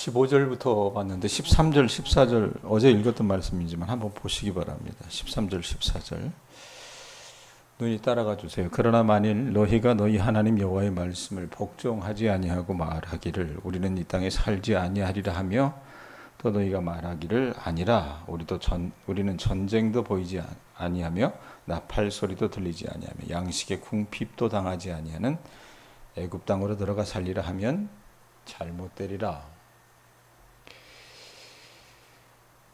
15절부터 봤는데 13절, 14절 어제 읽었던 말씀이지만 한번 보시기 바랍니다. 13절, 14절 눈이 따라가 주세요. 그러나 만일 너희가 너희 하나님 여호와의 말씀을 복종하지 아니하고 말하기를 우리는 이 땅에 살지 아니하리라 하며 또 너희가 말하기를 아니라 우리는 전쟁도 보이지 아니하며 나팔 소리도 들리지 아니하며 양식의 궁핍도 당하지 아니하는 애굽 땅으로 들어가 살리라 하면 잘못되리라.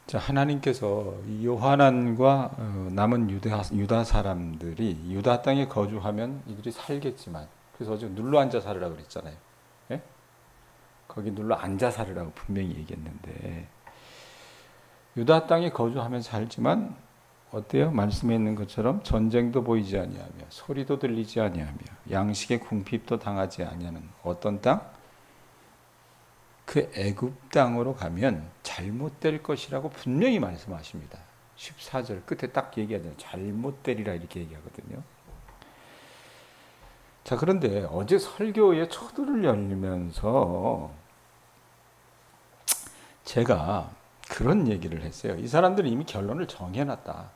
자, 하나님께서 요하난과 남은 유다 사람들이 유다 땅에 거주하면 이들이 살겠지만, 그래서 어제 눌러 앉아 살으라고 그랬잖아요. 예? 거기 눌러 앉아 살으라고 분명히 얘기했는데, 유다 땅에 거주하면 살지만 어때요? 말씀에 있는 것처럼 전쟁도 보이지 아니하며 소리도 들리지 아니하며 양식의 궁핍도 당하지 아니하는 어떤 땅? 그 애굽 땅으로 가면 잘못될 것이라고 분명히 말씀하십니다. 14절 끝에 딱 얘기하잖아요. 잘못되리라 이렇게 얘기하거든요. 자, 그런데 어제 설교의 초두를 열면서 제가 그런 얘기를 했어요. 이 사람들은 이미 결론을 정해놨다.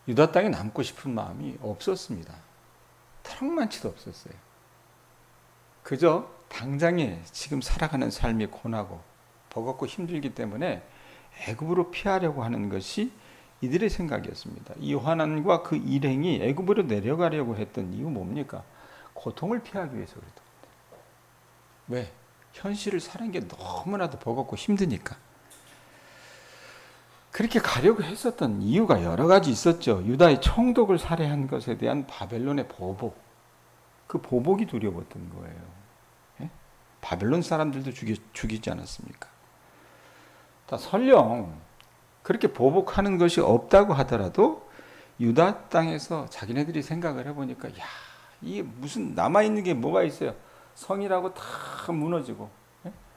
유다 땅에 남고 싶은 마음이 없었습니다. 턱만치도 없었어요. 그저 당장에 지금 살아가는 삶이 고나고 버겁고 힘들기 때문에 애굽으로 피하려고 하는 것이 이들의 생각이었습니다. 이 요하난과 그 일행이 애굽으로 내려가려고 했던 이유 뭡니까? 고통을 피하기 위해서 그랬던 겁니다. 왜? 현실을 사는 게 너무나도 버겁고 힘드니까. 그렇게 가려고 했었던 이유가 여러 가지 있었죠. 유다의 총독을 살해한 것에 대한 바벨론의 보복. 그 보복이 두려웠던 거예요. 바벨론 사람들도 죽이지 않았습니까? 설령 그렇게 보복하는 것이 없다고 하더라도 유다 땅에서 자기네들이 생각을 해보니까 야, 이게 무슨 남아있는 게 뭐가 있어요? 성이라고 다 무너지고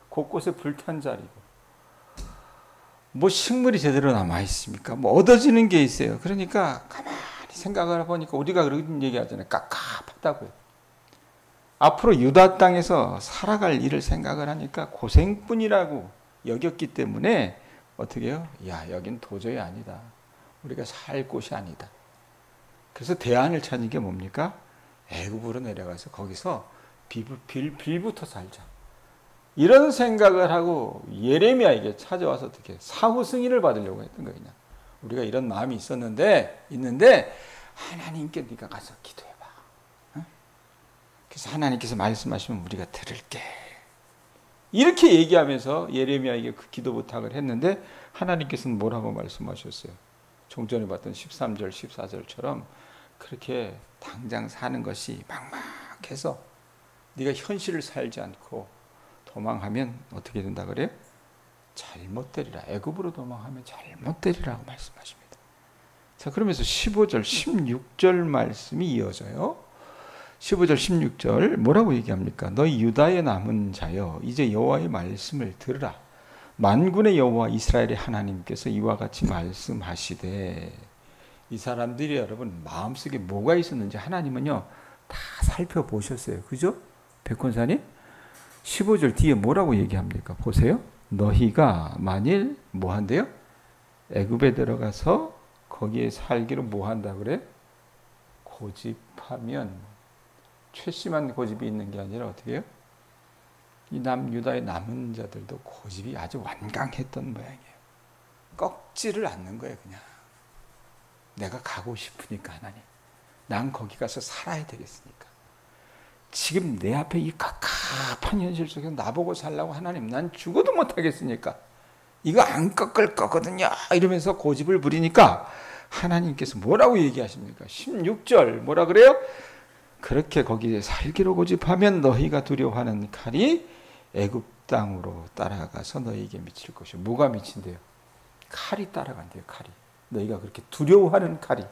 곳곳에 불탄 자리고 뭐 식물이 제대로 남아있습니까? 뭐 얻어지는 게 있어요. 그러니까 가만히 생각을 해보니까 우리가 그런 얘기 하잖아요. 깝깝하다고요. 앞으로 유다 땅에서 살아갈 일을 생각을 하니까 고생뿐이라고 여겼기 때문에 어떻게 해요? 야, 여긴 도저히 아니다. 우리가 살 곳이 아니다. 그래서 대안을 찾는 게 뭡니까? 애굽으로 내려가서 거기서 빌부터 살자. 이런 생각을 하고 예레미야에게 찾아와서 어떻게 사후 승인을 받으려고 했던 거예요. 그냥. 우리가 이런 마음이 있는데 하나님께 네가 가서 기도해. 그래서 하나님께서 말씀하시면 우리가 들을게. 이렇게 얘기하면서 예레미야에게 그 기도 부탁을 했는데 하나님께서는 뭐라고 말씀하셨어요? 종전에 봤던 13절, 14절처럼 그렇게 당장 사는 것이 막막해서 네가 현실을 살지 않고 도망하면 어떻게 된다 그래요? 잘못되리라. 애굽으로 도망하면 잘못되리라고 말씀하십니다. 자, 그러면서 15절, 16절 말씀이 이어져요. 15절 16절 뭐라고 얘기합니까? 너희 유다의 남은 자여 이제 여호와의 말씀을 들으라. 만군의 여호와 이스라엘의 하나님께서 이와 같이 말씀하시되. 이 사람들이 여러분 마음속에 뭐가 있었는지 하나님은요 다 살펴보셨어요. 그죠? 백권사님 15절 뒤에 뭐라고 얘기합니까? 보세요. 너희가 만일 뭐 한대요? 애굽에 들어가서 거기에 살기로 뭐 한다 그래? 고집하면 최심한 고집이 있는 게 아니라 어떻게 해요? 이 유다의 남은 자들도 고집이 아주 완강했던 모양이에요. 꺾지를 않는 거예요. 그냥 내가 가고 싶으니까 하나님, 난 거기 가서 살아야 되겠으니까. 지금 내 앞에 이 갑갑한 현실 속에서 나보고 살라고 하나님, 난 죽어도 못하겠으니까 이거 안 꺾을 거거든요 이러면서 고집을 부리니까 하나님께서 뭐라고 얘기하십니까? 16절 뭐라 그래요? 그렇게 거기에 살기로 고집하면 너희가 두려워하는 칼이 애굽 땅으로 따라가서 너희에게 미칠 것이요. 뭐가 미친대요? 칼이 따라간대요. 칼이. 너희가 그렇게 두려워하는 칼이.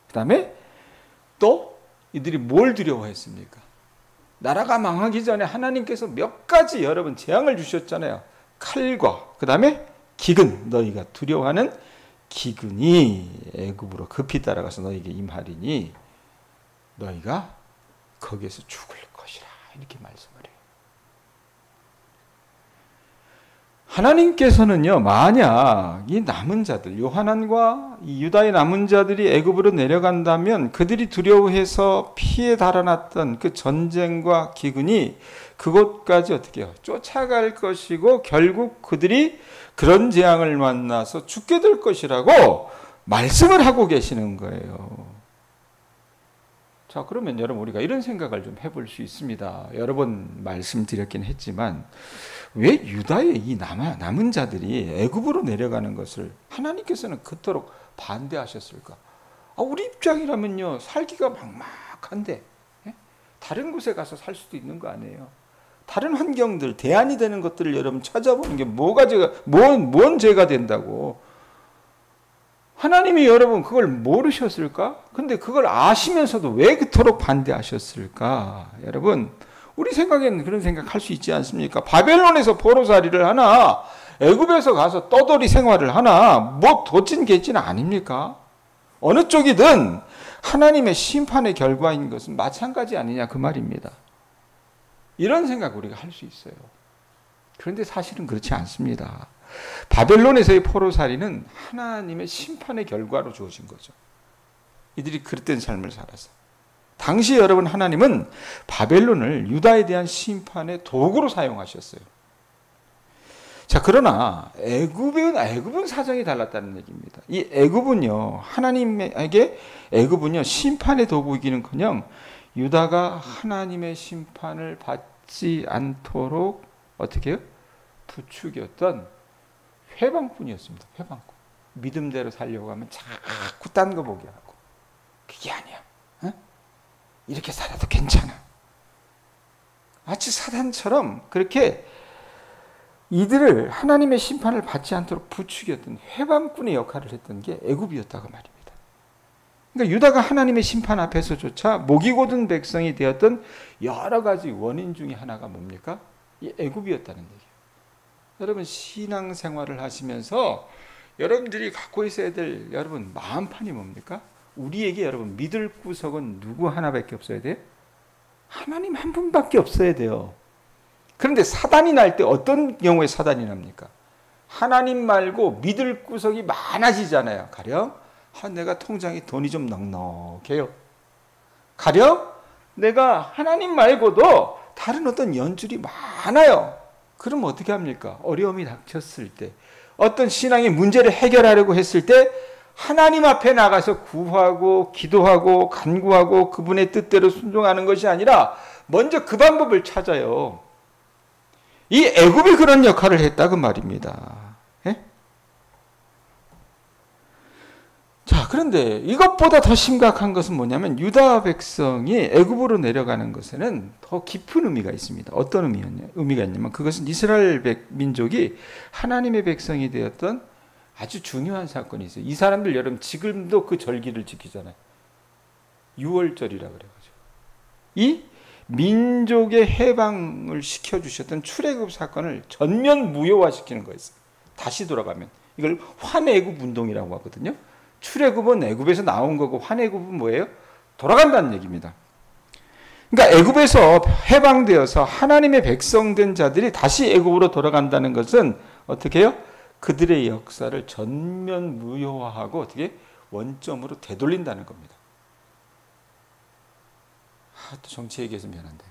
그 다음에 또 이들이 뭘 두려워했습니까? 나라가 망하기 전에 하나님께서 몇 가지 여러분 재앙을 주셨잖아요. 칼과 그 다음에 기근. 너희가 두려워하는 기근이 애굽으로 급히 따라가서 너희에게 임하리니 너희가 거기에서 죽을 것이라 이렇게 말씀을 해요. 하나님께서는요, 만약 이 남은 자들, 요하난과 이 유다의 남은 자들이 애굽으로 내려간다면 그들이 두려워해서 피해 달아났던 그 전쟁과 기근이 그곳까지 어떻게 해요? 쫓아갈 것이고 결국 그들이 그런 재앙을 만나서 죽게 될 것이라고 말씀을 하고 계시는 거예요. 자, 그러면 여러분 우리가 이런 생각을 좀 해볼 수 있습니다. 여러 번 말씀드렸긴 했지만 왜 유다의 이 남은 자들이 애굽으로 내려가는 것을 하나님께서는 그토록 반대하셨을까? 우리 입장이라면요, 살기가 막막한데 다른 곳에 가서 살 수도 있는 거 아니에요? 다른 환경들, 대안이 되는 것들을 여러분 찾아보는 게 뭔 죄가 된다고? 하나님이 여러분 그걸 모르셨을까? 근데 그걸 아시면서도 왜 그토록 반대하셨을까? 여러분, 우리 생각에는 그런 생각할 수 있지 않습니까? 바벨론에서 포로살이를 하나, 애굽에서 가서 떠돌이 생활을 하나, 뭐 도찐 개찐 아닙니까? 어느 쪽이든 하나님의 심판의 결과인 것은 마찬가지 아니냐 그 말입니다. 이런 생각 우리가 할 수 있어요. 그런데 사실은 그렇지 않습니다. 바벨론에서의 포로살이는 하나님의 심판의 결과로 주어진 거죠. 이들이 그릇된 삶을 살아서. 당시 여러분 하나님은 바벨론을 유다에 대한 심판의 도구로 사용하셨어요. 자, 그러나 애굽은 사정이 달랐다는 얘기입니다. 이 애굽은요, 하나님에게 애굽은요, 심판의 도구이기는커녕 유다가 하나님의 심판을 받지 않도록 어떻게 해요? 부추겼던 회방꾼이었습니다. 회방꾼. 믿음대로 살려고 하면 자꾸 딴 거 보게 하고. 그게 아니야. 어? 이렇게 살아도 괜찮아. 마치 사단처럼 그렇게 이들을 하나님의 심판을 받지 않도록 부추겼던 회방꾼의 역할을 했던 게 애굽이었다고 말입니다. 그러니까 유다가 하나님의 심판 앞에서조차 목이 곧은 백성이 되었던 여러 가지 원인 중에 하나가 뭡니까? 이 애굽이었다는 얘기예요. 여러분 신앙생활을 하시면서 여러분들이 갖고 있어야 될 여러분 마음판이 뭡니까? 우리에게 여러분 믿을 구석은 누구 하나밖에 없어야 돼요? 하나님 한 분밖에 없어야 돼요. 그런데 사단이 날 때 어떤 경우에 사단이 납니까? 하나님 말고 믿을 구석이 많아지잖아요. 가령 내가 통장에 돈이 좀 넉넉해요. 가령 내가 하나님 말고도 다른 어떤 연줄이 많아요. 그럼 어떻게 합니까? 어려움이 닥쳤을 때, 어떤 신앙의 문제를 해결하려고 했을 때 하나님 앞에 나가서 구하고 기도하고 간구하고 그분의 뜻대로 순종하는 것이 아니라 먼저 그 방법을 찾아요. 이 애굽이 그런 역할을 했다 그 말입니다. 예? 자, 그런데 이것보다 더 심각한 것은 뭐냐면 유다 백성이 애굽으로 내려가는 것에는 더 깊은 의미가 있습니다. 어떤 의미가 있냐면 그것은 이스라엘 민족이 하나님의 백성이 되었던 아주 중요한 사건이 있어요. 이 사람들 여러분 지금도 그 절기를 지키잖아요. 6월절이라 그래가지고 이 민족의 해방을 시켜주셨던 출애굽 사건을 전면 무효화시키는 거였어요. 다시 돌아가면 이걸 환애굽 운동이라고 하거든요. 출애굽은 애굽에서 나온 거고 환애굽은 뭐예요? 돌아간다는 얘기입니다. 그러니까 애굽에서 해방되어서 하나님의 백성된 자들이 다시 애굽으로 돌아간다는 것은 어떻게 해요? 그들의 역사를 전면 무효화하고 어떻게 원점으로 되돌린다는 겁니다. 또 정치 얘기해서 미안한데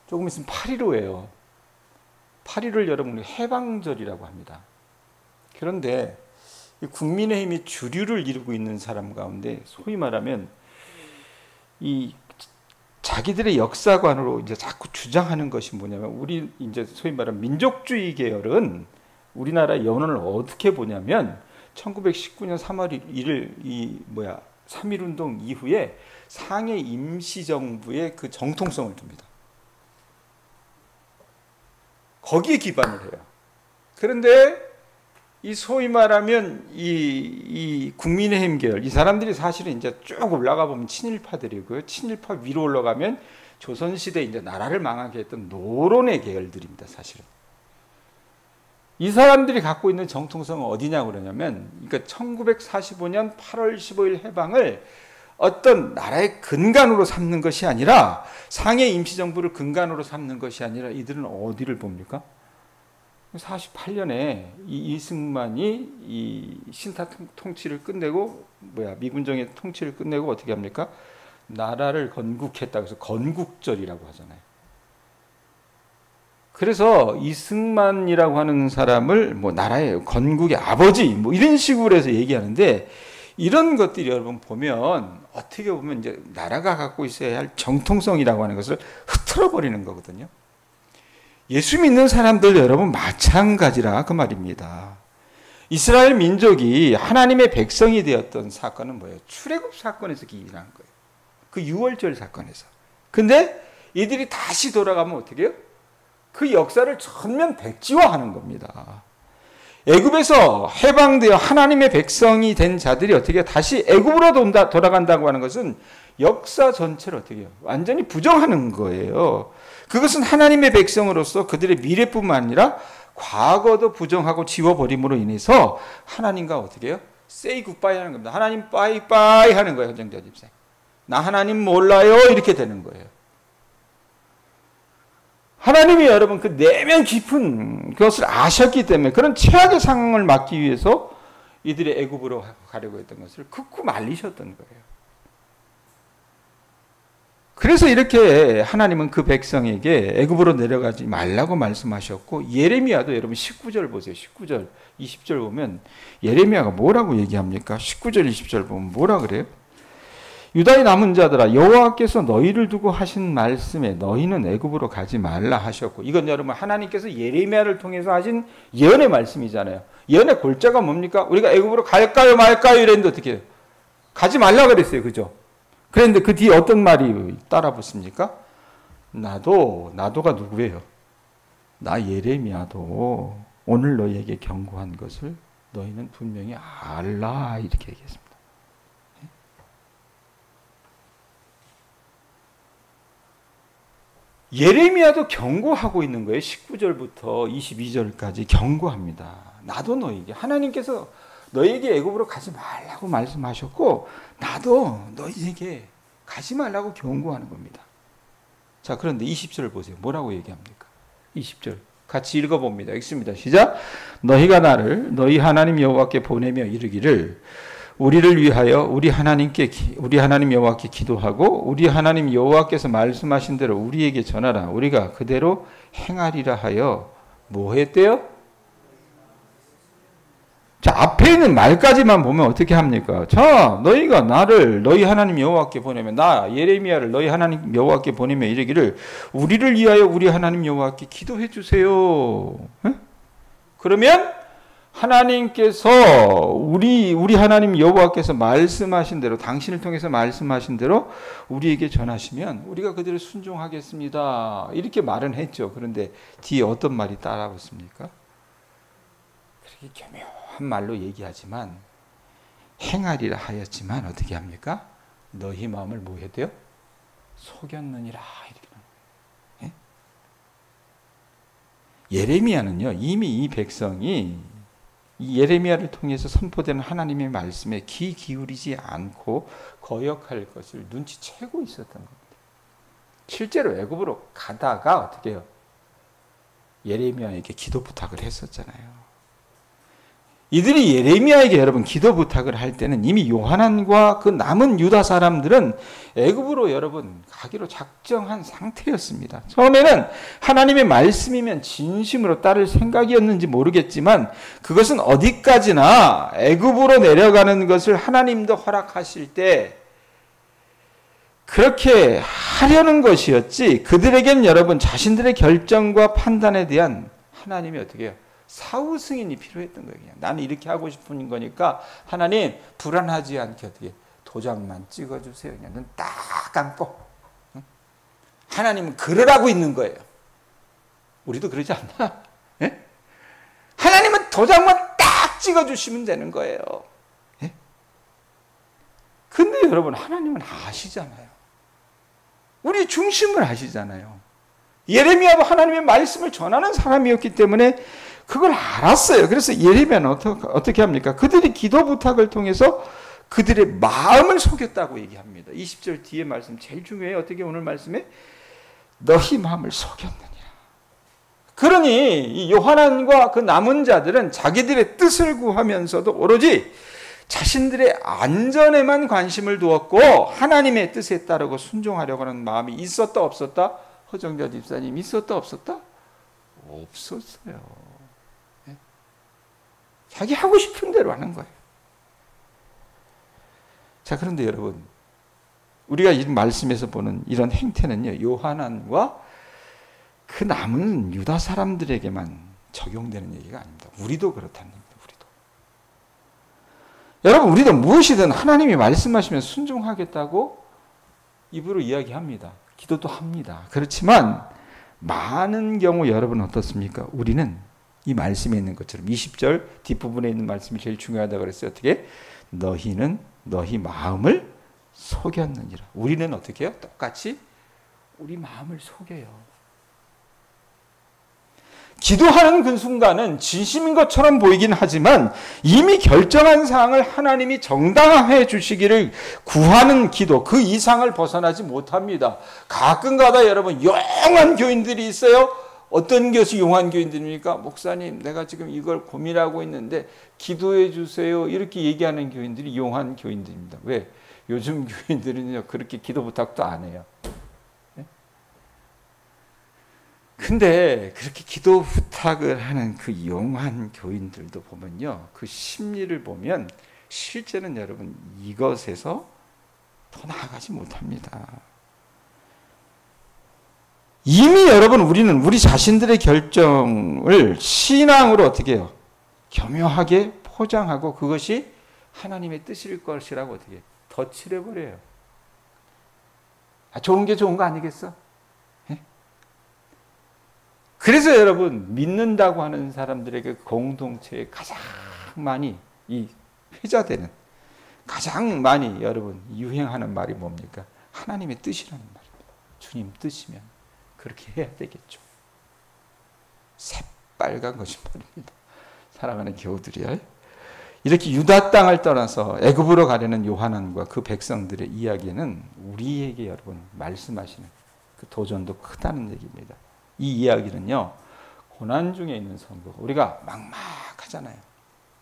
조금 있으면 8.15예요. 8.15를 여러분 해방절이라고 합니다. 그런데 국민의힘이 주류를 이루고 있는 사람 가운데 소위 말하면 이 자기들의 역사관으로 이제 자꾸 주장하는 것이 뭐냐면 우리 이제 소위 말하는 민족주의 계열은 우리나라 여론을 어떻게 보냐면 1919년 3월 1일 3.1운동 이후에 상해 임시정부의 그 정통성을 둡니다. 거기에 기반을 해요. 그런데 이 소위 말하면 이 국민의힘 계열, 이 사람들이 사실은 이제 쭉 올라가 보면 친일파들이고요. 친일파 위로 올라가면 조선시대 이제 나라를 망하게 했던 노론의 계열들입니다, 사실은. 이 사람들이 갖고 있는 정통성은 어디냐고 그러냐면, 그러니까 1945년 8월 15일 해방을 어떤 나라의 근간으로 삼는 것이 아니라 상해 임시정부를 근간으로 삼는 것이 아니라 이들은 어디를 봅니까? 48년에 이 이승만이 이 신타 통치를 끝내고 미군정의 통치를 끝내고 어떻게 합니까? 나라를 건국했다. 그래서 건국절이라고 하잖아요. 그래서 이승만이라고 하는 사람을 나라의 건국의 아버지 이런 식으로 해서 얘기하는데, 이런 것들이 여러분 보면 어떻게 보면 이제 나라가 갖고 있어야 할 정통성이라고 하는 것을 흐트러 버리는 거거든요. 예수 믿는 사람들 여러분 마찬가지라 그 말입니다. 이스라엘 민족이 하나님의 백성이 되었던 사건은 뭐예요? 출애굽 사건에서 기인한 거예요. 그 유월절 사건에서. 근데 이들이 다시 돌아가면 어떻게 해요? 그 역사를 전면 백지화하는 겁니다. 애굽에서 해방되어 하나님의 백성이 된 자들이 어떻게 다시 애굽으로 돌아간다고 하는 것은 역사 전체를 어떻게 해요? 완전히 부정하는 거예요. 그것은 하나님의 백성으로서 그들의 미래뿐만 아니라 과거도 부정하고 지워버림으로 인해서 하나님과 어떻게 해요? say goodbye 하는 겁니다. 하나님 빠이빠이 하는 거예요. 현정자 집사님. 나 하나님 몰라요. 이렇게 되는 거예요. 하나님이 여러분 그 내면 깊은 그것을 아셨기 때문에 그런 최악의 상황을 막기 위해서 이들이 애굽으로 가려고 했던 것을 극구 말리셨던 거예요. 그래서 이렇게 하나님은 그 백성에게 애굽으로 내려가지 말라고 말씀하셨고, 예레미야도 여러분 19절 보세요. 19절, 20절 보면 예레미야가 뭐라고 얘기합니까? 19절, 20절 보면 뭐라 그래요? 유다의 남은 자들아, 여호와께서 너희를 두고 하신 말씀에 너희는 애굽으로 가지 말라 하셨고, 이건 여러분 하나님께서 예레미야를 통해서 하신 예언의 말씀이잖아요. 예언의 골자가 뭡니까? 우리가 애굽으로 갈까요 말까요 이랬는데 어떻게 해요? 가지 말라 그랬어요. 그죠? 그런데 그 뒤에 어떤 말이 따라 붙습니까? 나도가 누구예요? 나 예레미야도 오늘 너희에게 경고한 것을 너희는 분명히 알라 이렇게 얘기했습니다. 예레미야도 경고하고 있는 거예요. 19절부터 22절까지 경고합니다. 나도 너희에게, 하나님께서 너희에게 애굽으로 가지 말라고 말씀하셨고 나도 너희에게 가지 말라고 경고하는 겁니다. 자, 그런데 20절 보세요. 뭐라고 얘기합니까? 20절 같이 읽어봅니다. 읽습니다. 시작. 너희가 나를 너희 하나님 여호와께 보내며 이르기를 우리를 위하여 우리 하나님 여호와께 기도하고 우리 하나님 여호와께서 말씀하신 대로 우리에게 전하라. 우리가 그대로 행하리라 하여 뭐 했대요? 자, 앞에 있는 말까지만 보면 어떻게 합니까? 자, 너희가 나를 너희 하나님 여호와께 보내면, 나 예레미야를 너희 하나님 여호와께 보내며 이르기를 우리를 위하여 우리 하나님 여호와께 기도해 주세요. 에? 그러면 하나님께서 우리 하나님 여호와께서 말씀하신 대로, 당신을 통해서 말씀하신 대로 우리에게 전하시면 우리가 그대로 순종하겠습니다. 이렇게 말은 했죠. 그런데 뒤에 어떤 말이 따라붙습니까? 그렇게 교묘한 말로 얘기하지만 행하리라 하였지만 어떻게 합니까? 너희 마음을 뭐 해야 돼요? 속였느니라 이렇게. 예? 예레미야는요, 이미 이 백성이 이 예레미야를 통해서 선포되는 하나님의 말씀에 귀 기울이지 않고 거역할 것을 눈치채고 있었던 겁니다. 실제로 애굽으로 가다가 어떻게 해요? 예레미야에게 기도 부탁을 했었잖아요. 이들이 예레미야에게 여러분 기도 부탁을 할 때는 이미 요하난과 그 남은 유다 사람들은 애굽으로 여러분 가기로 작정한 상태였습니다. 처음에는 하나님의 말씀이면 진심으로 따를 생각이었는지 모르겠지만 그것은 어디까지나 애굽으로 내려가는 것을 하나님도 허락하실 때 그렇게 하려는 것이었지, 그들에겐 여러분 자신들의 결정과 판단에 대한 하나님이 어떻게 해요? 사후 승인이 필요했던 거예요. 그냥 나는 이렇게 하고 싶은 거니까 하나님 불안하지 않게 어떻게 도장만 찍어주세요. 그냥 눈 딱 감고. 응? 하나님은 그러라고 있는 거예요. 우리도 그러지 않나? 예? 하나님은 도장만 딱 찍어주시면 되는 거예요. 예? 근데 여러분 하나님은 아시잖아요. 우리 중심을 아시잖아요. 예레미야도 하나님의 말씀을 전하는 사람이었기 때문에 그걸 알았어요. 그래서 예레미야는 어떻게 합니까? 그들이 기도 부탁을 통해서 그들의 마음을 속였다고 얘기합니다. 20절 뒤에 말씀 제일 중요해요. 어떻게 오늘 말씀에 너희 마음을 속였느냐. 그러니 이 요하난과 그 남은 자들은 자기들의 뜻을 구하면서도 오로지 자신들의 안전에만 관심을 두었고 하나님의 뜻에 따르고 순종하려고 하는 마음이 있었다 없었다? 허정자 집사님 있었다 없었다? 없었어요. 자기 하고 싶은 대로 하는 거예요. 자, 그런데 여러분, 우리가 이 말씀에서 보는 이런 행태는요, 요하난과 그 남은 유다 사람들에게만 적용되는 얘기가 아닙니다. 우리도 그렇다는 겁니다. 우리도. 여러분, 우리도 무엇이든 하나님이 말씀하시면 순종하겠다고 입으로 이야기합니다. 기도도 합니다. 그렇지만 많은 경우 여러분 어떻습니까? 우리는 이 말씀에 있는 것처럼 20절 뒷부분에 있는 말씀이 제일 중요하다고 그랬어요. 어떻게? 너희는 너희 마음을 속였느니라. 우리는 어떻게 해요? 똑같이 우리 마음을 속여요. 기도하는 그 순간은 진심인 것처럼 보이긴 하지만 이미 결정한 사항을 하나님이 정당화해 주시기를 구하는 기도, 그 이상을 벗어나지 못합니다. 가끔가다 여러분 용한 교인들이 있어요. 어떤 것이 용한 교인들입니까? 목사님, 내가 지금 이걸 고민하고 있는데 기도해 주세요. 이렇게 얘기하는 교인들이 용한 교인들입니다. 왜? 요즘 교인들은요, 그렇게 기도 부탁도 안 해요. 근데 그렇게 기도 부탁을 하는 그 용한 교인들도 보면요, 그 심리를 보면 실제는 여러분 이것에서 더 나아가지 못합니다. 이미 여러분 우리는 우리 자신들의 결정을 신앙으로 어떻게 해요? 교묘하게 포장하고 그것이 하나님의 뜻일 것이라고 어떻게 덧칠해버려요. 좋은 게 좋은 거 아니겠어? 그래서 여러분 믿는다고 하는 사람들에게 공동체에 가장 많이 이 회자되는 가장 많이 여러분 유행하는 말이 뭡니까? 하나님의 뜻이라는 말입니다. 주님 뜻이면 그렇게 해야 되겠죠. 새빨간 거짓말입니다. 사랑하는 교우들이요. 이렇게 유다 땅을 떠나서 애굽으로 가려는 요하난과 그 백성들의 이야기는 우리에게 여러분 말씀하시는 그 도전도 크다는 얘기입니다. 이 이야기는요, 고난 중에 있는 성도, 우리가 막막하잖아요.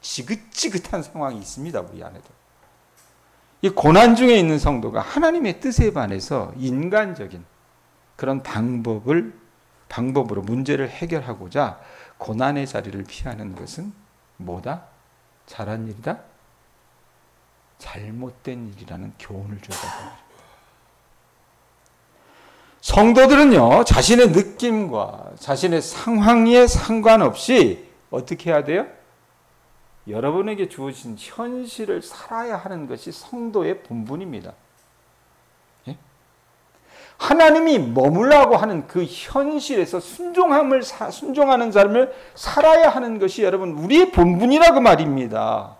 지긋지긋한 상황이 있습니다, 우리 안에도. 이 고난 중에 있는 성도가 하나님의 뜻에 반해서 인간적인 그런 방법으로 문제를 해결하고자 고난의 자리를 피하는 것은 뭐다? 잘한 일이다? 잘못된 일이라는 교훈을 줘야 합니다. 성도들은요, 자신의 느낌과 자신의 상황에 상관없이 어떻게 해야 돼요? 여러분에게 주어진 현실을 살아야 하는 것이 성도의 본분입니다. 예? 하나님이 머물라고 하는 그 현실에서 순종하는 삶을 살아야 하는 것이 여러분 우리의 본분이라고 말입니다.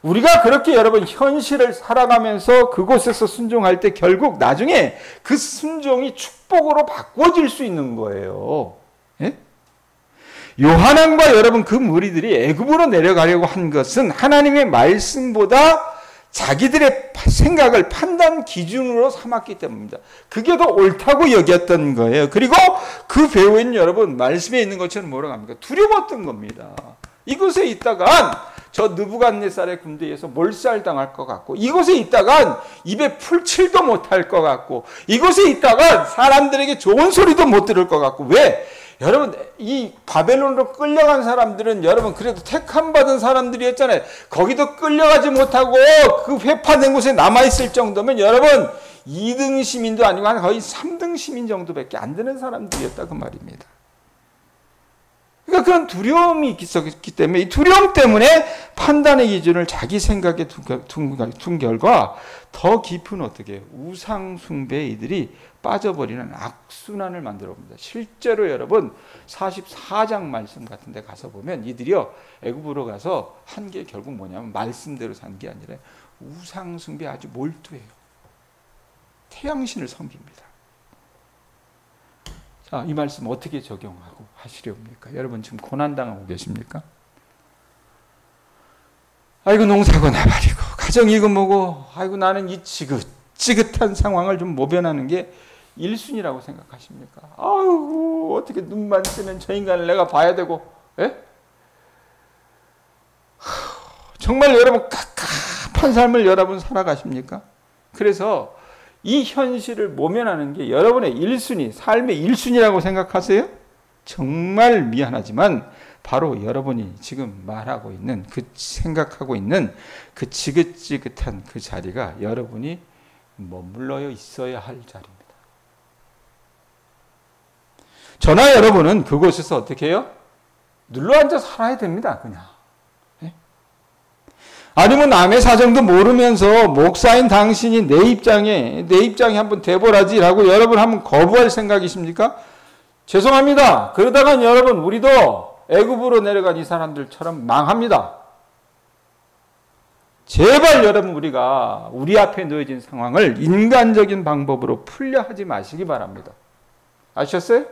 우리가 그렇게 여러분 현실을 살아가면서 그곳에서 순종할 때 결국 나중에 그 순종이 축복으로 바꿔질 수 있는 거예요. 예? 요하난과 여러분 그 무리들이 애굽으로 내려가려고 한 것은 하나님의 말씀보다 자기들의 생각을 판단 기준으로 삼았기 때문입니다. 그게 더 옳다고 여겼던 거예요. 그리고 그 배후에는 여러분 말씀에 있는 것처럼 뭐라고 합니까? 두려웠던 겁니다. 이곳에 있다간 저 느부갓네살의 군대에서 몰살당할 것 같고, 이곳에 있다간 입에 풀칠도 못할 것 같고, 이곳에 있다간 사람들에게 좋은 소리도 못 들을 것 같고. 왜? 여러분 이 바벨론으로 끌려간 사람들은 여러분 그래도 택함받은 사람들이었잖아요. 거기도 끌려가지 못하고 그 회파된 곳에 남아있을 정도면 여러분 2등 시민도 아니고 한 거의 3등 시민 정도밖에 안 되는 사람들이었다 그 말입니다. 그러니까 그런 두려움이 있었기 때문에 이 두려움 때문에 판단의 기준을 자기 생각에 둔 결과 더 깊은 어떻게 우상 숭배에 이들이 빠져버리는 악순환을 만들어 봅니다. 실제로 여러분 44장 말씀 같은 데 가서 보면 이들이요 애굽으로 가서 한 게 결국 뭐냐면 말씀대로 산 게 아니라 우상 숭배에 아주 몰두해요. 태양신을 섬깁니다. 자, 이 말씀 어떻게 적용하고 하시렵니까? 여러분 지금 고난당하고 계십니까? 아이고 농사고 나발이고 가정 이거 뭐고 아이고 나는 이 지긋지긋한 상황을 좀 모면하는 게 1순위라고 생각하십니까? 아이고 아이고 어떻게 눈만 뜨면 저 인간을 내가 봐야 되고, 예? 정말 여러분 갑갑한 삶을 여러분 살아가십니까? 그래서 이 현실을 모면하는 게 여러분의 1순위, 삶의 1순위라고 생각하세요? 정말 미안하지만 바로 여러분이 지금 말하고 있는, 그 생각하고 있는 그 지긋지긋한 그 자리가 여러분이 머물러 있어야 할 자리입니다. 저나 여러분은 그곳에서 어떻게 해요? 눌러앉아 살아야 됩니다. 그냥. 아니면 남의 사정도 모르면서 목사인 당신이 내 입장에 한번 대보라지라고 여러분 한번 거부할 생각이십니까? 죄송합니다. 그러다간 여러분 우리도 애굽으로 내려간 이 사람들처럼 망합니다. 제발 여러분 우리가 우리 앞에 놓여진 상황을 인간적인 방법으로 풀려 하지 마시기 바랍니다. 아셨어요?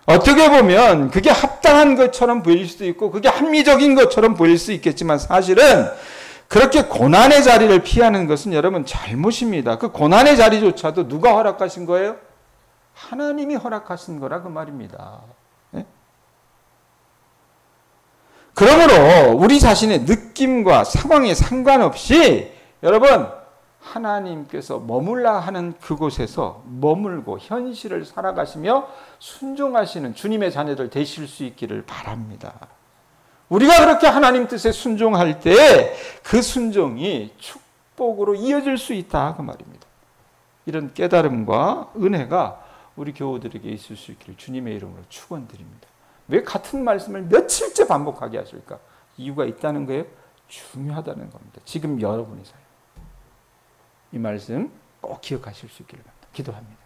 어떻게 보면 그게 합당한 것처럼 보일 수도 있고 그게 합리적인 것처럼 보일 수 있겠지만 사실은 그렇게 고난의 자리를 피하는 것은 여러분 잘못입니다. 그 고난의 자리조차도 누가 허락하신 거예요? 하나님이 허락하신 거라 그 말입니다. 네? 그러므로 우리 자신의 느낌과 상황에 상관없이 여러분 하나님께서 머물라 하는 그곳에서 머물고 현실을 살아가시며 순종하시는 주님의 자녀들 되실 수 있기를 바랍니다. 우리가 그렇게 하나님 뜻에 순종할 때 그 순종이 축복으로 이어질 수 있다 그 말입니다. 이런 깨달음과 은혜가 우리 교우들에게 있을 수 있기를 주님의 이름으로 축원드립니다. 왜 같은 말씀을 며칠째 반복하게 하실까? 이유가 있다는 거예요. 중요하다는 겁니다. 지금 여러분이 살아요. 이 말씀 꼭 기억하실 수 있기를 바랍니다. 기도합니다.